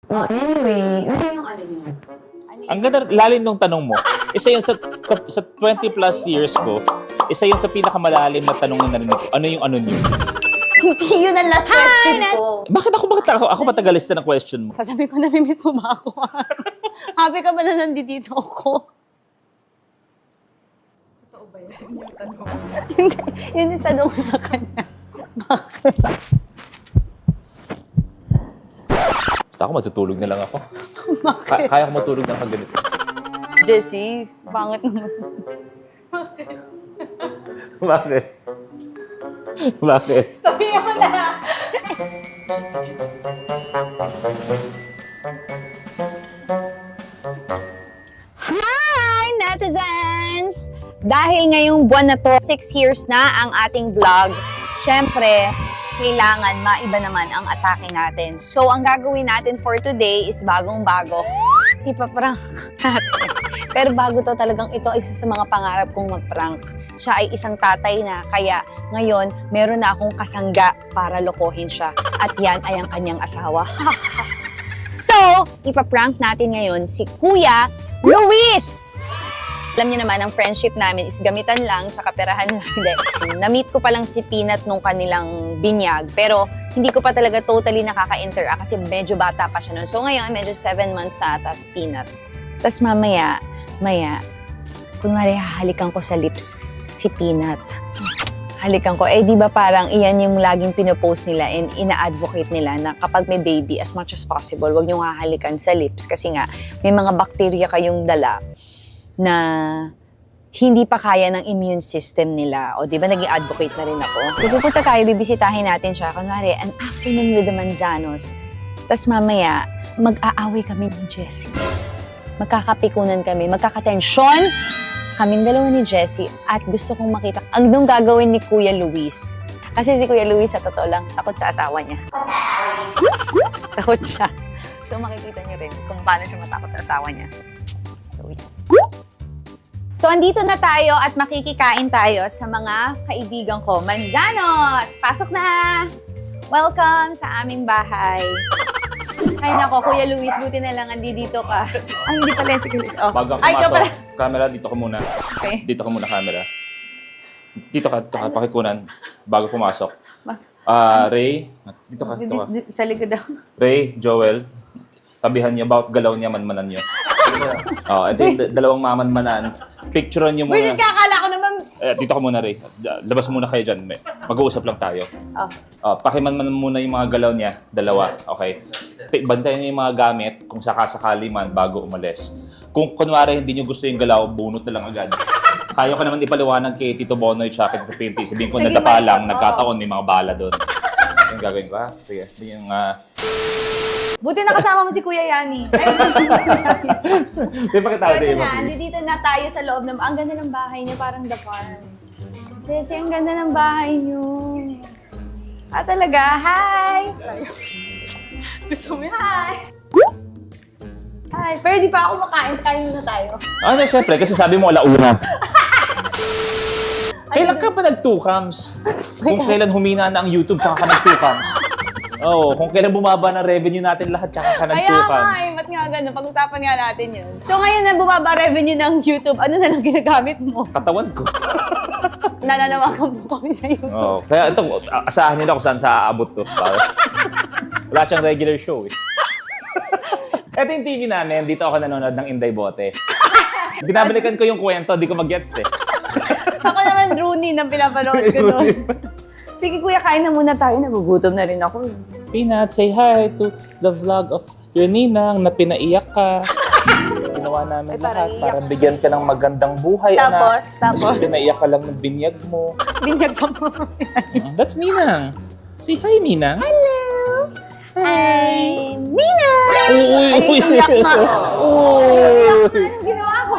Anyway, ano yung ano niyo? Ang ganda, lalim ng tanong mo. Isa yun sa 20 plus years ko, isa yun sa pinakamalalim na tanong na narinig ko. Ano yung ano niyo? Hindi yun ang last question ko. Bakit ako matagalista ng question mo? Sasabi ko, namimiss mo ba ako? Happy ka ba na nandito ako? Totoo ba yun yung tanong? Hindi, yun yung tanong ko sa kanya. Bakit? Basta ako matutulog na lang ako. Bakit? Kaya ko matulog ng pag ganito. Jessie, pangit naman. Bakit? Bakit? Sabihin mo na! Hi, netizens! Dahil ngayong buwan na to, 6 years na ang ating vlog, syempre, kailangan maiba naman ang atake natin. So, ang gagawin natin for today is bagong-bago. Ipaprank natin. Pero bago to, talagang ito isa sa mga pangarap kong mag-prank. Siya ay isang tatay na, kaya ngayon, meron na akong kasangga para lokohin siya. At yan ay ang kanyang asawa. So, ipaprank natin ngayon si Kuya Luis! Alam niyo naman, ang friendship namin is gamitan lang, tsaka perahan lang. Hindi. Na-meet ko pa lang si Peanut nung kanilang binyag, pero hindi ko pa talaga totally nakaka-interact kasi medyo bata pa siya noon. So ngayon, medyo 7 months na ata si Peanut. Tapos mamaya, kunwari hahalikan ko sa lips si Peanut. Halikan ko. Eh, di ba parang iyan yung laging pinopost nila and ina-advocate nila na kapag may baby, as much as possible, huwag niyong hahalikan sa lips kasi nga, may mga bacteria kayong dala na hindi pa kaya ng immune system nila. O di ba naging advocate na rin ako. So pupunta tayo, bibisitahin natin siya. Kunwari, an afternoon with the Manzanos. Tapos mamaya, mag-aaway kami ni Jessie. Magkakapikunan kami, magkakatensyon kaming dalawa ni Jessie at gusto kong makita anong gagawin ni Kuya Luis. Kasi si Kuya Luis, sa totoo lang, takot sa asawa niya. Takot siya. So makikita niyo rin kung paano siya matakot sa asawa niya. So, yeah. So, andito na tayo at makikikain tayo sa mga kaibigan ko. Manzanos! Pasok na! Welcome sa aming bahay. Ay nako, Kuya Luis, buti na lang dito ka. Ay, hindi pala yan si Kuya Luis. Oh. Bago ako Ay, ikaw pala. pumasok, camera, dito ka muna. Okay. Dito ka muna, camera. Dito ka, pakikunan. Bago pumasok. Ray, dito ka. Sa likod ako. Ray, Joel, tabihan niyo, bawat galaw niya, manmanan niyo. Ito yung dalawang mamanmanan. Picturean niyo Wait, muna. kakala ko naman. Dito ka muna, Ray. Labas muna kayo dyan. Mag-uusap lang tayo. Oh. Pakimanman muna yung mga galaw niya. Dalawa. Okay. Bantayan niyo yung mga gamit kung sakasakali man bago umalis. Kung kunwari hindi niyo gusto yung galaw, bunot na lang agad. Kaya ko naman ipaliwanag kay Tito Bonoy at kay Tito Pinty. Sabihin ko, nadapa lang, nagkataon, may mga bala doon. Yung gagawin ko, ha? Sige. Yung, Buti nakasama mo si Kuya Yani. Di pa kita So, ito na, dito na tayo sa loob ng... Ang ganda ng bahay niyo, parang the farm. Sesi, ang ganda ng bahay niyo. Talaga? Hi! Gusto mo hi! Hi! Pero di pa ako makain. Kain muna tayo. Ano, syempre, kasi sabi mo, alauna. Kailan ka pa nag-2cams? Kung kailan humina na ang YouTube, saka ka nag-2cams. Oo, kung kailan bumaba na revenue natin lahat, saka ka Kaya nga nag-2cams. ba't nga ganun? Pag-usapan nga natin yun. So ngayon na bumaba revenue ng YouTube, ano na lang ginagamit mo? Katawan ko. Nananawagan mo kami sa YouTube. Oo, kaya ito, asahan nila kung saan sa aabot to. Wala siyang regular show eh. Ito yung TV namin, dito ako nanonood ng Inday Bote. Binabalikan ko yung kwento, di ko mag-gets eh. Ako naman Rooney na pinapanood ko doon. Sige kuya, kain na muna tayo. Nagugutom na rin ako. Peanut, say hi to the vlog of your ninang na pinaiyak ka. Ginawa namin Ay, parang lahat iyak. para bigyan ka ng magandang buhay, Tapos? anak. Tapos pinaiyak ka lang ng binyag mo. Binyag ka mo. That's Ninang. Say hi, Ninang. Hello! Hi! Nina! Uy, Ay, uy, iyak nga. Uy. Anong ginawa ko?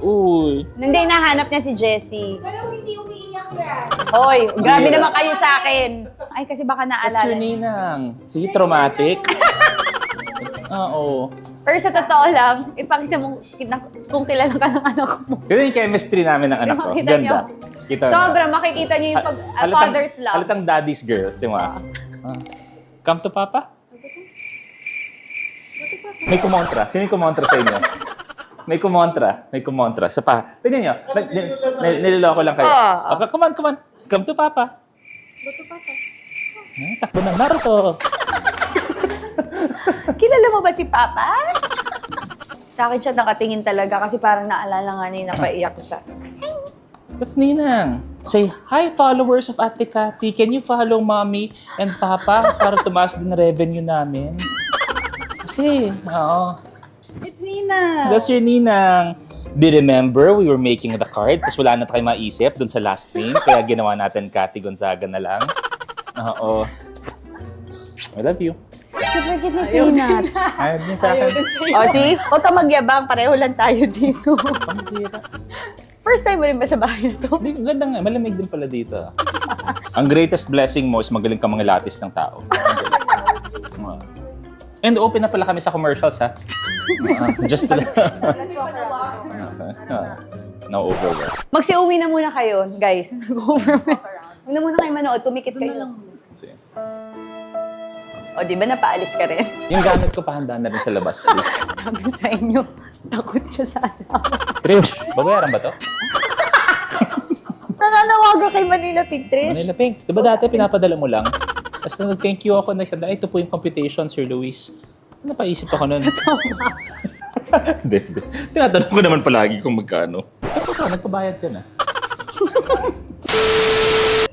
Uy. Hindi, nahanap niya si Jessie. Pero hindi umiiyak yan. Hoy, grabe Yeah. naman kayo sa akin. Ay, kasi baka What's naalala. your Ninang? See, traumatic? Oo. Pero sa totoo lang, ipakita mo kung kilala ka ng anak mo. Ganun yung chemistry namin ng anak ko. Makita Ganda. niyo? Kita mo. Sobra, makikita niyo yung father's love. Halatang daddy's girl. Di ba? Come to Papa? May kumontra. Sino yung kumontra sa inyo? May kumontra. May kumontra. Sa pa. Tignan nyo. Nililoko lang kayo. Okay, come on, come on. Come to Papa. Go to Papa. Takbo ng Naruto. Kilala mo ba si Papa? Sa akin siya nakatingin talaga kasi parang naalala nga niya napaiyak siya. That's Ninang. Say, hi followers of Ate Cathy. Can you follow Mommy and Papa para tumaas din revenue namin? Kasi, oo. It's Nina. That's your Ninang. Do you remember we were making the card? Tapos wala na tayo maisip dun sa last name. Kaya ginawa natin Cathy Gonzaga na lang. Oo. I love you. Super cute ni Peanut. Ayaw din sa akin. O, see? Huwag ka magyabang. Pareho lang tayo dito. Ang tira. First time mo rin ba sa bahay na to? Di, ganda nga. Malamig din pala dito. Ang greatest blessing mo is magaling ka mga latis ng tao. And open na pala kami sa commercials, ha? Just to... Let's walk around. Now overwork. Magsi-uwi na muna kayo, guys. Nag-overwhelm. Huwag na muna kayo manood. Pumikit kayo. O, di ba napaalis ka rin? Yung gamit ko, pahanda na rin sa labas, please. Sabi sa inyo, takot siya sa asawa. Trish, babayaran ba to? Nananawagan kay Manila Pink, Trish. Manila Pink. Diba dati pinapadala mo lang? Tapos nag-thank you ako, nagsabi, ito po yung computation, Sir Luis. Napaisip ako nun. Hindi, hindi. Tinatanong ko naman palagi kung magkano. Ako ka, nagpabayad dyan,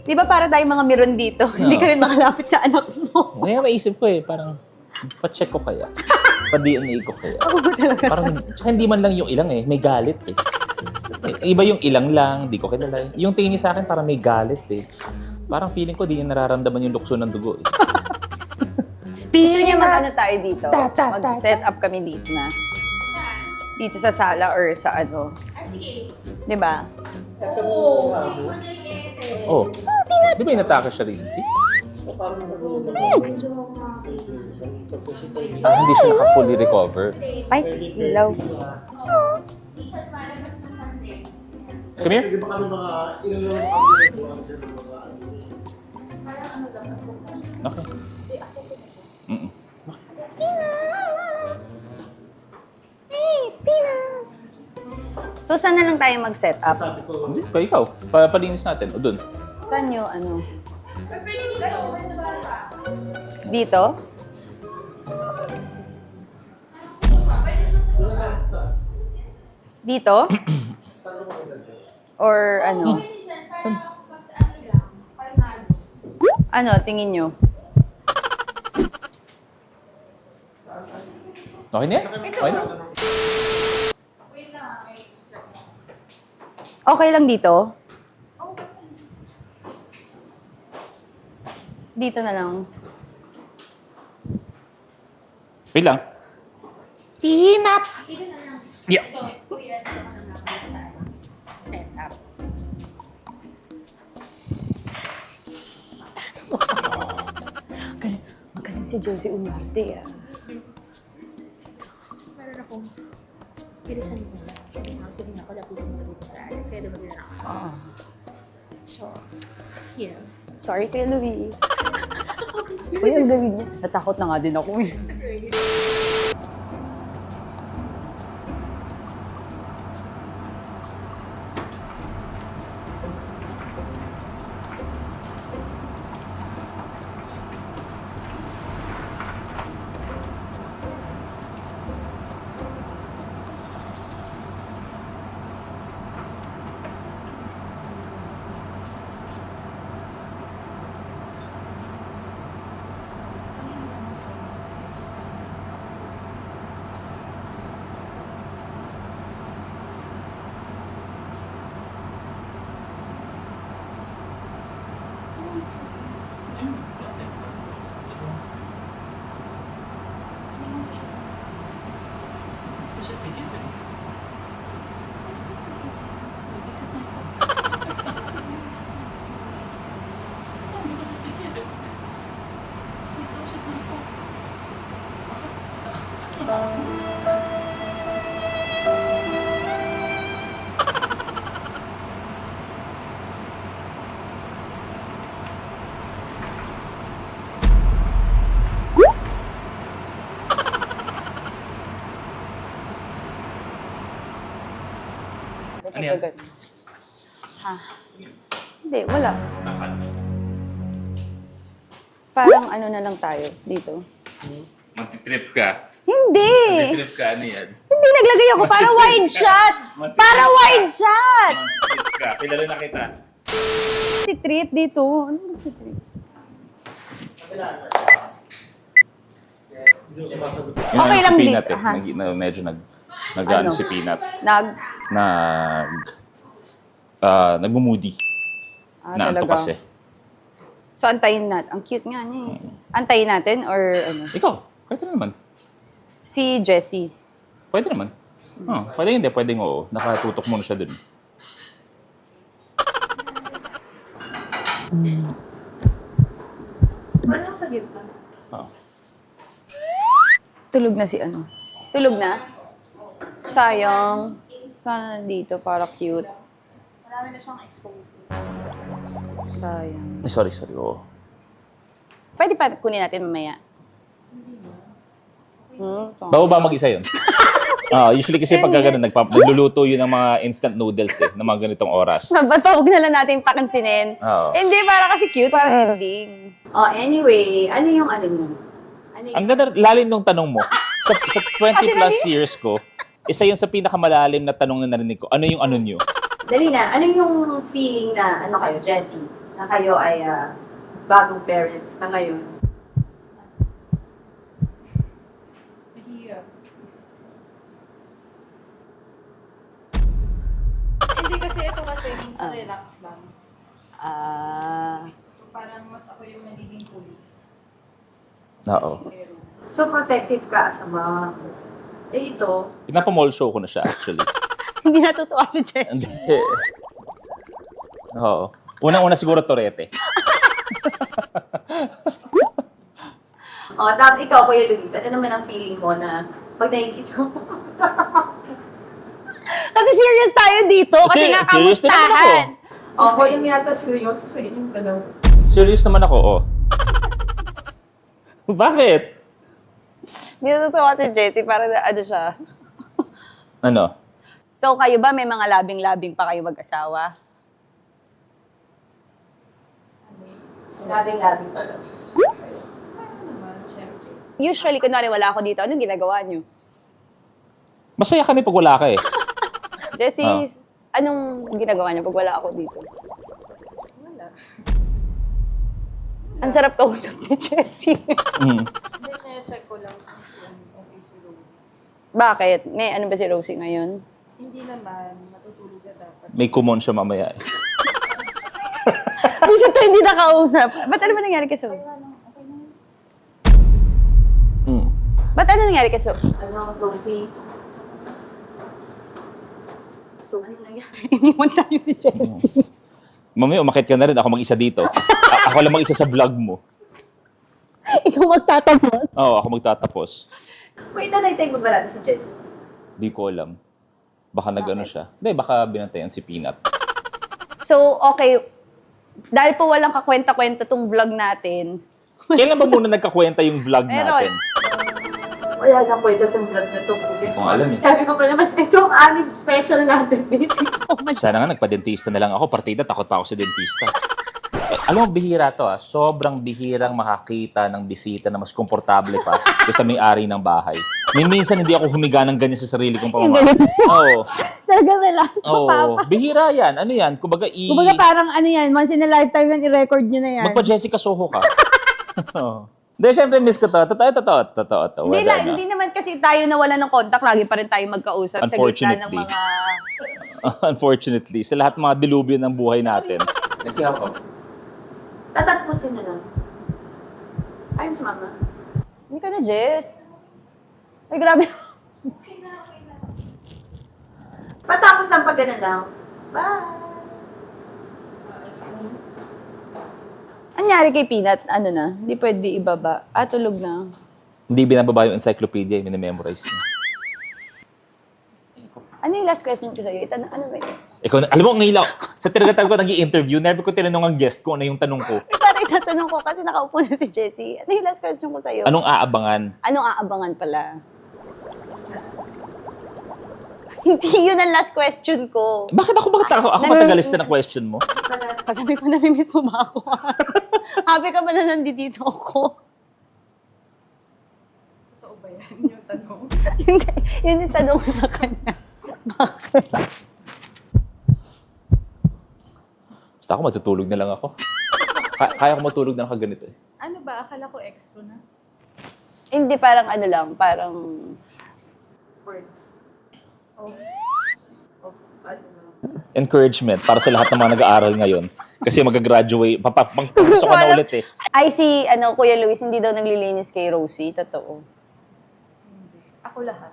Di ba para tayong mga meron dito? Hindi ka rin makalapit sa anak mo. Ngayon naisip ko parang pa-check ko kaya. Pa-DNA ko kaya. Ako ba talaga? Parang, tsaka hindi man lang yung ilang may galit Iba yung ilang lang, di ko kilala. Yung tingin niya sa akin parang may galit Parang feeling ko di niya nararamdaman yung lukso ng dugo Gusto niya mag-ano tayo dito? Mag-set up kami dito na. Dito sa sala or sa ano. Sige. Di ba? Oo. Oh, di ba inatake siya recently? Hindi siya naka-fully recover. Ay, ilaw. Come here. Sige ba kami mga ilang kami buwan dyan ng mga Okay. Mm-mm. So, saan na lang tayo mag-set up? sabi ko. Hindi, ikaw. Palinis natin. O dun. Saan yung ano? Pwede dito. Dito? Dito? Or ano? Ano, tingin nyo? Okay na yan? Okay na? Okay lang dito? Dito na lang. Wait lang. Peanut! Yeah. Set up. Magaling si Josie Umarte Meron akong bilisan mo. Actually, nakalapitan mo dito sa Alex. Kaya diba din ako? So, here. Sorry, Kuya Luis. Uy, ang galing niya. Natakot na nga din ako eh. Ano yan? Pagka ganun. Ha? Hindi, wala. Parang ano na lang tayo dito. Magti-trip ka. Hindi! Magti-trip ka, ano yan? Hindi, naglagay ako para wide shot! Para wide shot! Magti-trip ka. Kilala na kita. Si trip dito. Ano si trip? Hindi ko sumasagot. Okay lang si dito, Peanut, ha? medyo nag Ano? si Peanut. Nag... Nagmumudi. Naantok talaga. kasi. So, antayin natin. Ang cute nga niya eh. Antayin natin or ano? Ikaw, pwede naman. Si Jessie. Pwede naman. Pwede hindi, pwedeng oo. Nakatutok muna siya dun. Parang sa gitna. Oh. Tulog na si ano? Tulog na? Sayang. Sana dito para cute. Marami na siyang exposure. Sayang. Sorry. Oo. Pwede pa kunin natin mamaya. Bababa mag-isa yun. Usually kasi pag gano'n, nagluluto yun ng mga instant noodles ng mga ganitong oras. Ba't pa huwag na lang natin pakansinin? Oo. Hindi, para kasi cute. Para ending. Oh, anyway. Ano yung ano mo? Ano Ang ganda, lalim ng tanong mo. Sa 20 plus years ko, isa yun sa pinakamalalim na tanong na narinig ko. Ano yung ano nyo? Dali na, ano yung feeling na, ano kayo, Jessie? Na kayo ay bagong parents na ngayon? Mahirap. Hindi kasi ito kasi minsan relax lang. So parang mas ako yung nagiging police. Oo. So protective ka sa mom. Eh ito, Pinapamall show ko na siya actually. hindi natutuwa si Jessie. Hindi. Oo. Unang-una siguro Torete. Tapos ikaw, Kuya Luis, ano naman ang feeling mo na pag nakikita mo? Kasi serious tayo dito, kasi nga Serious din naman ako. kamustahan. Ako yung yata seryoso sa inyong dalawa. Serious naman ako, Bakit? Hindi natutuwa si Jessie, para ano siya. Ano? So kayo ba, may mga labing-labing pa kayo mag-asawa? Labing-labing pa daw. Ano naman, syempre. Usually, kunwari wala ako dito, anong ginagawa niyo? Masaya kami pag wala ka eh. Jessie, anong ginagawa niyo pag wala ako dito? Wala. Ang sarap kausap ni Jessie. Mm. Hindi, check ko lang kung okay si Rose. Bakit? May ano ba si Rosie ngayon? Hindi naman, matutulog na dapat. May kumon siya mamaya eh. Bisa to hindi nakausap. Ba't ano ba nangyari kay Sob? Mm. Ba't ano nangyari kay Sob? Ano, Rosie? So, ano nangyari? Iniwan tayo ni Jessie. Mamaya umakit ka na rin. Ako mag-isa dito. Ako lang mag-isa sa vlog mo. Ikaw magtatapos? Oo, ako magtatapos. Wait, nanay-tay mo ba natin sa Jessie? Di ko alam. Baka nag-ano siya. Hindi, baka binantayan si Peanut. So, okay. Dahil po walang kakwenta-kwenta tong vlog natin. Kailan ba muna nagkakwenta yung vlog Meron. natin? Wala na po ito itong vlog na ito. Kung alam eh. Sabi ko pa naman, ito ang anib special natin, basic. Sana nga nagpa-dentista na lang ako. Partida, takot pa ako sa dentista. Alam mo, bihira to Sobrang bihirang makakita ng bisita na mas komportable pa sa may-ari ng bahay. Minsan hindi ako humiga ng ganyan sa sarili kong pamamahay. Oo. Talaga relax. Oo. Bihira yan. Ano yan? Kumbaga Kumbaga parang ano yan, once in a lifetime yan, i-record nyo na yan. Magpa-Jessica Soho ka. Oo. Hindi, syempre miss ko to. Totoo. Hindi, Wala na. hindi naman kasi tayo nawala ng contact. Lagi pa rin tayo magkausap sa gitna ng Unfortunately. mga... Unfortunately. Sa lahat ng mga dilubyo ng buhay natin. Let's see how come. Tatapusin na lang. Ayos, mama. Hindi ka na, Jess. Ay, grabe. Patapos lang pag ganun lang. Bye! Anyari kay Peanut, ano na, hindi pwede ibaba. Tulog na. Hindi binababa yung encyclopedia, minimemorize niya. Ano yung last question ko sa'yo? Ano ba ito? Ikaw, alam mo, ngayon lang, sa tinagatan ko nag-i-interview, never ko tinanong ang guest ko ano yung tanong ko. Parang itatanong ko kasi nakaupo na si Jessie. Ano yung last question ko sa'yo? Anong aabangan? Anong aabangan pala? Hindi yun ang last question ko. Bakit ako Namimiss- matagalista ng question mo? Sasabi ko, namimiss mo ba ako? Happy ka ba na nandito ako? Totoo ba yan yung tanong? Hindi, yun yung tanong ko sa kanya. Bakit? Basta ako matutulog na lang ako. Kaya ko matulog na lang kaganito eh. Ano ba? Akala ko extra na. Hindi, parang ano lang, parang... Words. Of ano na. Encouragement para sa lahat ng mga nag-aaral ngayon. Kasi mag-graduate, papasok ka na ulit eh. Ay, si Kuya Luis, hindi daw naglilinis kay Rosie. Totoo. Hindi. Ako lahat.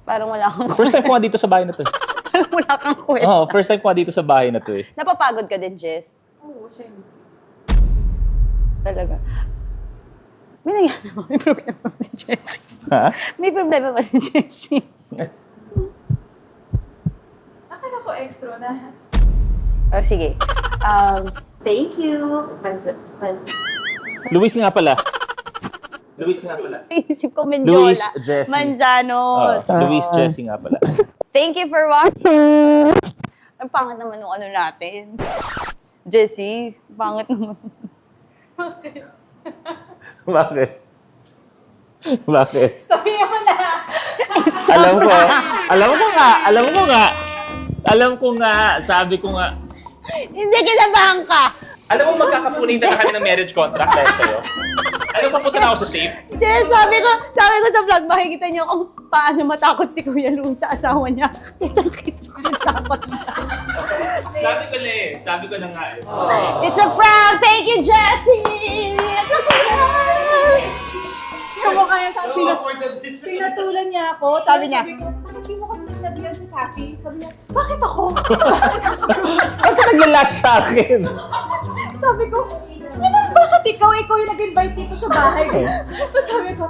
Parang wala kang First time ko nga dito sa bahay na to. Parang wala kang kwenta. Oo, first time ko nga dito sa bahay na to eh. Napapagod ka din, Jess? Oo, siya hindi. Talaga. May nangyari ba? May problema ba si Jessie? Ha? May problema ba si Jessie? Akala ko extra na. Oh, sige. Thank you. Luis nga pala. Luis nga pala. Sa isip ko, Luis Mendiola. Jessie. Manzanos. Luis Jessie nga pala. Thank you for watching. Ang pangit naman ng ano natin. Jessie, pangit naman. Bakit? Bakit? Sabihin mo na! Alam ko nga, sabi ko nga. Hindi kinabahan ka. Alam mo, magkakapunitan na kami ng marriage contract dahil sa'yo. Alam mo, papunta na ako sa safe. Jess, sabi ko sa vlog, makikita niyo kung paano matakot si Kuya Lu sa asawa niya. Kitang-kita ko yung takot niya. Sabi ko na nga eh. It's a prank! Thank you, Jessie! It's a prank! Kamukha niya sa Appointed edition. pinatulan niya ako. Sabi niya, Sabi ko, bakit di mo kasi sinabihan si Kathy? Sabi niya, bakit ako? Ba't ka nagla-lash sa akin? Sabi ko, bakit ikaw? Ikaw yung nag-invite dito sa bahay ko. Tapos sabi ko,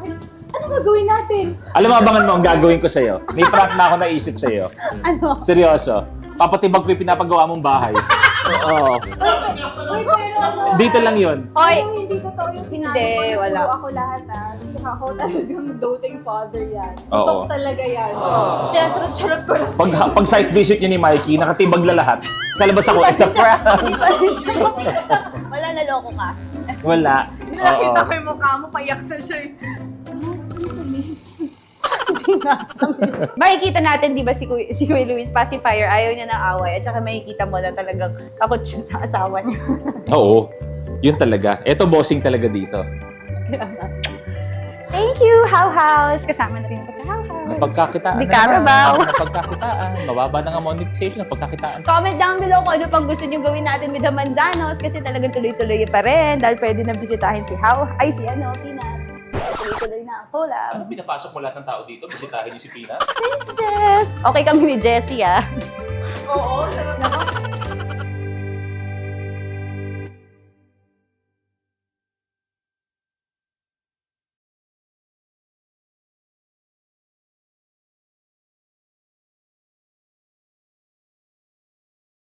ano gagawin natin? Alam mo, abangan mo ang gagawin ko sa'yo. May prank na ako naisip sa'yo. ano? Seryoso. Papatibag ko yung pinapagawa mong bahay. Oo. Uy, pero ano? Dito lang yun. Hoy! Pero hindi totoo yung sinabi Hindi, ko. wala. Wala. Ako lahat Si ako talagang doting father yan. Oo. Totoo talaga yan. Kaya charot-charot ko lang. Pag site visit niyo ni Mikey, nakatibag na lahat. Sa labas ako, it's a prank. Wala, naloko ka. Wala. Nakita Oo. ko yung mukha mo, payak na siya eh. Makikita natin, di ba, si Kuya Luis, pacifier, ayaw niya ng away. At saka makikita mo na talagang takot siya sa asawa niya. Oo. Yun talaga. Ito bossing talaga dito. Thank you, How House! Kasama na rin ako sa How House. Napagkakitaan Di Carabao. Napagkakitaan. Mababa na nga monetization. Napagkakitaan. Comment down below kung ano pang gusto niyo gawin natin with the Manzanos kasi talagang tuloy-tuloy pa rin dahil pwede na bisitahin si Peanut. Tuloy-tuloy na ang collab. Ano, pinapasok mo lahat ng tao dito? Bisitahin niyo si Pina? Thanks, Jess! Okay kami ni Jessie, ah. Oo, sarap na.